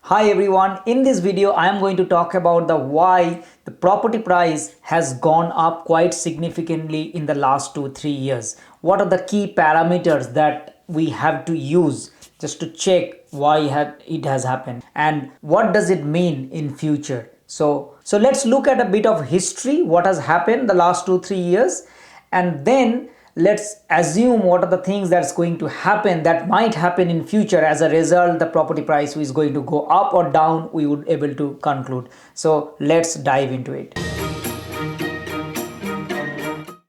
Hi everyone, in this video I am going to talk about the why the property price has gone up quite significantly in the last 2-3 years. What are the key parameters that we have to use just to check why it has happened and what does it mean in future. So let's look at a bit of history, what has happened the last 2-3 years, and then let's assume what are the things that's going to happen that might happen in future. As a result, the property price is going to go up or down, we would able to conclude. So let's dive into it.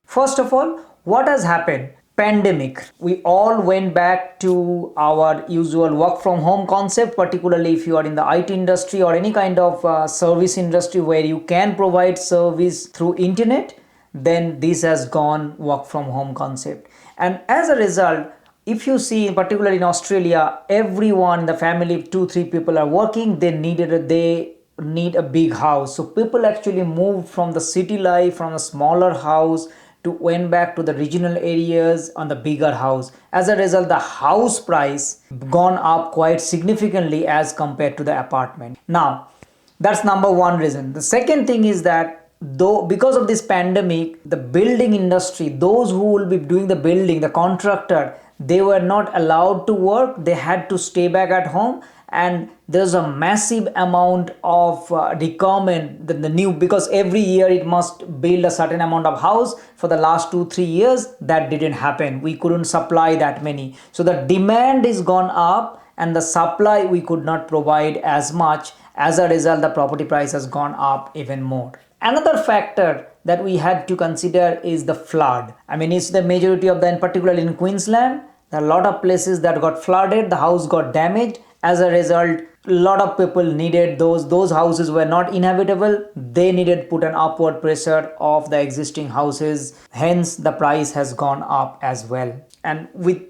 First of all, what has happened? Pandemic. We all went back to our usual work from home concept, particularly if you are in the IT industry or any kind of service industry where you can provide service through internet. Then this has gone work from home concept, and as a result, if you see particularly in Australia, everyone in the family, 2-3 people are working, they need a big house. So people actually moved from the city life, from a smaller house, to went back to the regional areas on the bigger house. As a result, the house price gone up quite significantly as compared to the apartment. Now that's number one reason. The second thing is that though because of this pandemic, the building industry, those who will be doing the building, the contractor, they were not allowed to work, they had to stay back at home, and there's a massive amount of requirement, the new, because every year it must build a certain amount of house. For the last 2-3 years that didn't happen, we couldn't supply that many, so the demand is gone up and the supply we could not provide as much. As a result, the property price has gone up even more. Another factor that we had to consider is the flood. I mean, it's the majority of them, particularly in Queensland, there are a lot of places that got flooded, the house got damaged. As a result, a lot of people needed those houses were not inhabitable, they needed put an upward pressure of the existing houses, hence the price has gone up as well. And with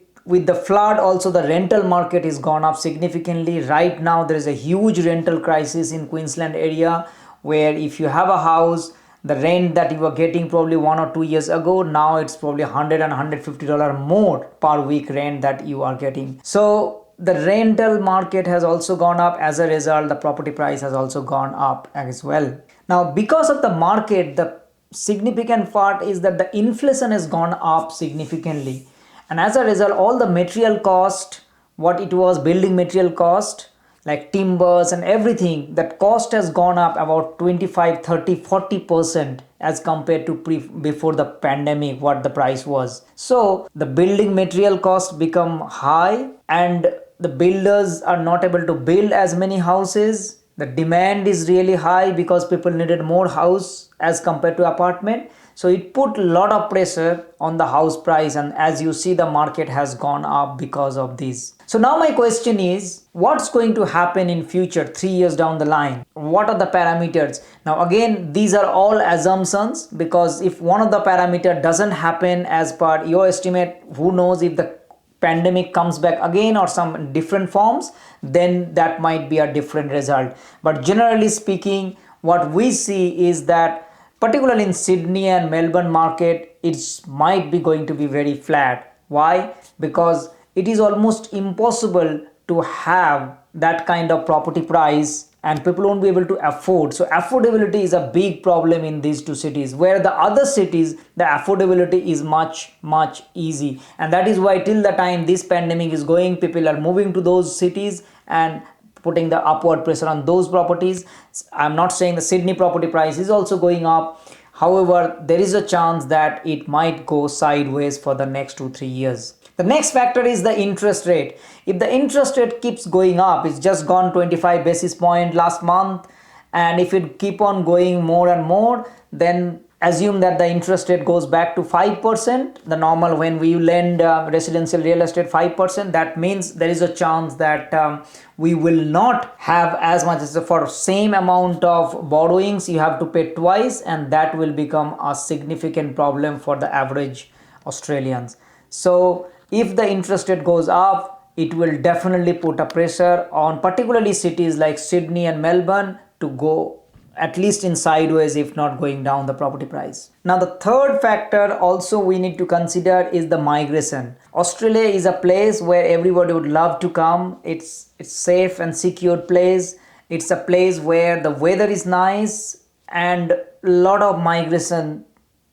the flood also, the rental market is gone up significantly. Right now there is a huge rental crisis in Queensland area, where if you have a house, the rent that you were getting probably 1 or 2 years ago, now it's probably $100 and $150 more per week rent that you are getting. So the rental market has also gone up. As a result, the property price has also gone up as well. Now because of the market, the significant part is that the inflation has gone up significantly, and as a result, all the material cost, what it was, building material cost like timbers and everything, that cost has gone up about 25, 30, 40% as compared to before the pandemic, what the price was. So the building material costs become high, and the builders are not able to build as many houses. The demand is really high because people needed more house as compared to apartment. So it put a lot of pressure on the house price, and as you see, the market has gone up because of this. So now my question is, what's going to happen in future 3 years down the line? What are the parameters? Now again, these are all assumptions, because if one of the parameter doesn't happen as per your estimate, who knows, if the pandemic comes back again or some different forms, then that might be a different result. But generally speaking, what we see is that particularly in Sydney and Melbourne market, it might be going to be very flat. Why? Because it is almost impossible to have that kind of property price, and people won't be able to afford. So affordability is a big problem in these two cities, where the other cities, the affordability is much easy. And that is why till the time this pandemic is going, people are moving to those cities and putting the upward pressure on those properties. I'm not saying the Sydney property price is also going up. However, there is a chance that it might go sideways for the next 2-3 years. The next factor is the interest rate. If the interest rate keeps going up, it's just gone 25 basis point last month, and if it keep on going more and more, then assume that the interest rate goes back to 5%, the normal when we lend residential real estate 5%. That means there is a chance that we will not have as much as for same amount of borrowings, you have to pay twice, and that will become a significant problem for the average Australians. So if the interest rate goes up, it will definitely put a pressure on particularly cities like Sydney and Melbourne to go at least in sideways, if not going down, the property price. Now the third factor also we need to consider is the migration. Australia is a place where everybody would love to come. It's safe and secure place. It's a place where the weather is nice, and a lot of migration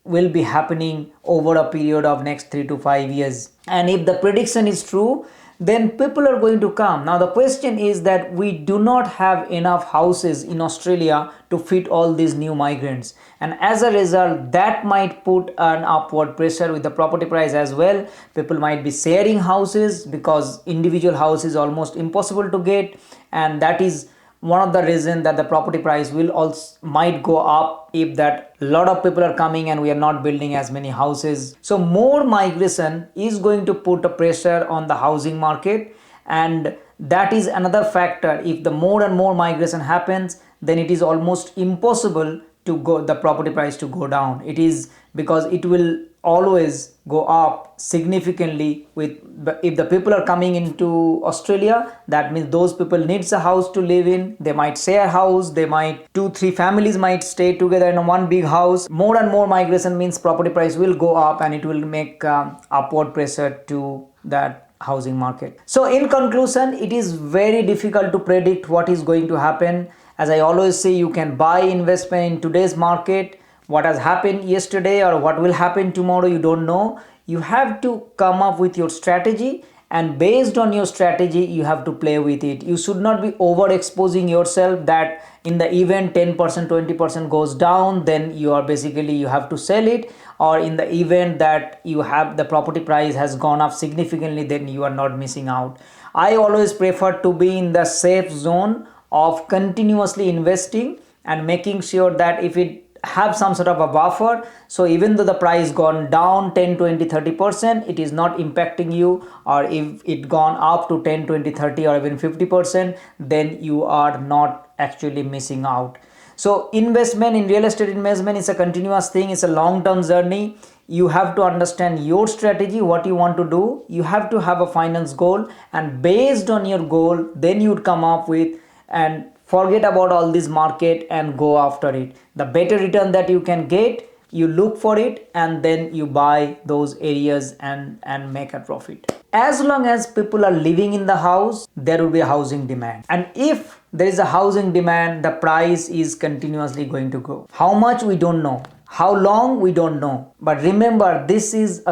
will be happening over a period of next 3 to 5 years. And if the prediction is true, then people are going to come. Now the question is that we do not have enough houses in Australia to fit all these new migrants, and as a result that might put an upward pressure with the property price as well. People might be sharing houses because individual house is almost impossible to get, and that is one of the reasons that the property price will also might go up if that a lot of people are coming and we are not building as many houses. So more migration is going to put a pressure on the housing market, and that is another factor. If the more and more migration happens, then it is almost impossible to go the property price to go down. It is because it will always go up significantly with if the people are coming into Australia. That means those people needs a house to live in. They might share house, they might 2-3 families might stay together in one big house. More and more migration means property price will go up, and it will make upward pressure to that housing market. So in conclusion, it is very difficult to predict what is going to happen. As I always say, you can buy investment in today's market. What has happened yesterday or what will happen tomorrow, you don't know. You have to come up with your strategy, and based on your strategy you have to play with it. You should not be overexposing yourself that in the event 10% 20% goes down, then you are basically you have to sell it, or in the event that you have the property price has gone up significantly, then you are not missing out. I always prefer to be in the safe zone of continuously investing and making sure that if it have some sort of a buffer, so even though the price gone down 10 20 30%, it is not impacting you, or if it gone up to 10 20 30 or even 50%, then you are not actually missing out. So investment in real estate investment is a continuous thing. It's a long-term journey. You have to understand your strategy, what you want to do. You have to have a finance goal, and based on your goal, then you would come up with and forget about all this market and go after it. The better return that you can get, you look for it, and then you buy those areas and make a profit. As long as people are living in the house, there will be a housing demand, and if there is a housing demand, the price is continuously going to grow. How much we don't know, how long we don't know, but remember, this is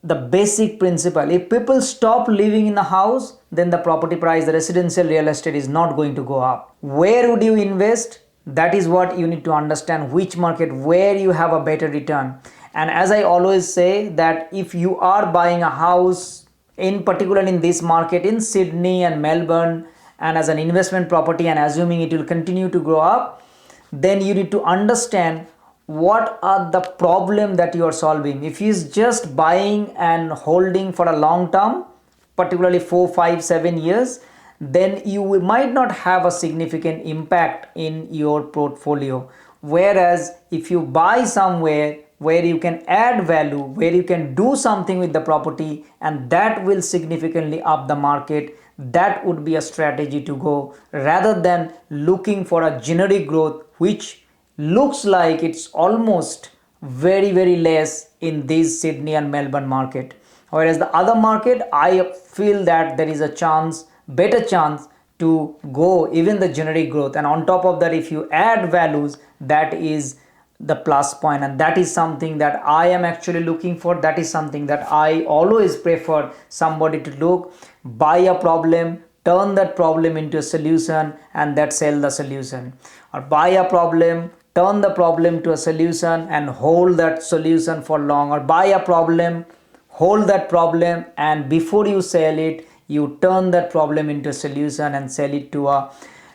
the basic principle. If people stop living in a house, then the property price, the residential real estate is not going to go up. Where would you invest? That is what you need to understand, which market, where you have a better return. And as I always say, that if you are buying a house, in particular in this market in Sydney and Melbourne, and as an investment property, and assuming it will continue to grow up, then you need to understand what are the problem that you are solving. If he is just buying and holding for a long term, particularly 4 5 7 years, then you might not have a significant impact in your portfolio. Whereas if you buy somewhere where you can add value, where you can do something with the property, and that will significantly up the market, that would be a strategy to go, rather than looking for a generic growth which looks like it's almost very less in this Sydney and Melbourne market. Whereas the other market, I feel that there is a chance, better chance to go even the generic growth, and on top of that, if you add values, that is the plus point, and that is something that I am actually looking for. That is something that I always prefer somebody to look, buy a problem, turn that problem into a solution, and that sell the solution, or buy a problem, turn the problem to a solution and hold that solution for long, or buy a problem, hold that problem, and before you sell it, you turn that problem into a solution and sell it to a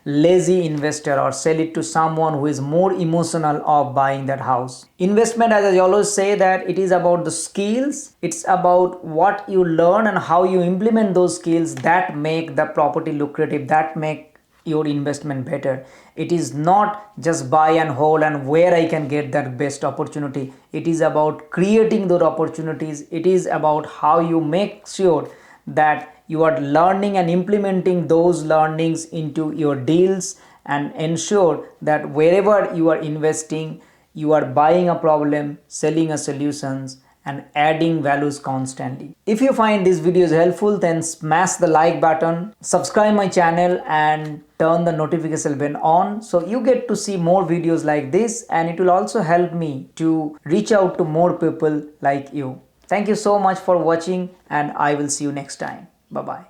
lazy investor, or sell it to someone who is more emotional of buying that house. Investment, as I always say, that it is about the skills, it's about what you learn and how you implement those skills that make the property lucrative, that make your investment better. It is not just buy and hold and where I can get that best opportunity. It is about creating those opportunities. It is about how you make sure that you are learning and implementing those learnings into your deals, and ensure that wherever you are investing, you are buying a problem, selling a solutions, and adding values constantly. If you find these videos helpful, then smash the like button, subscribe my channel, and turn the notification bell on so you get to see more videos like this, and it will also help me to reach out to more people like you. Thank you so much for watching, and I will see you next time. Bye bye.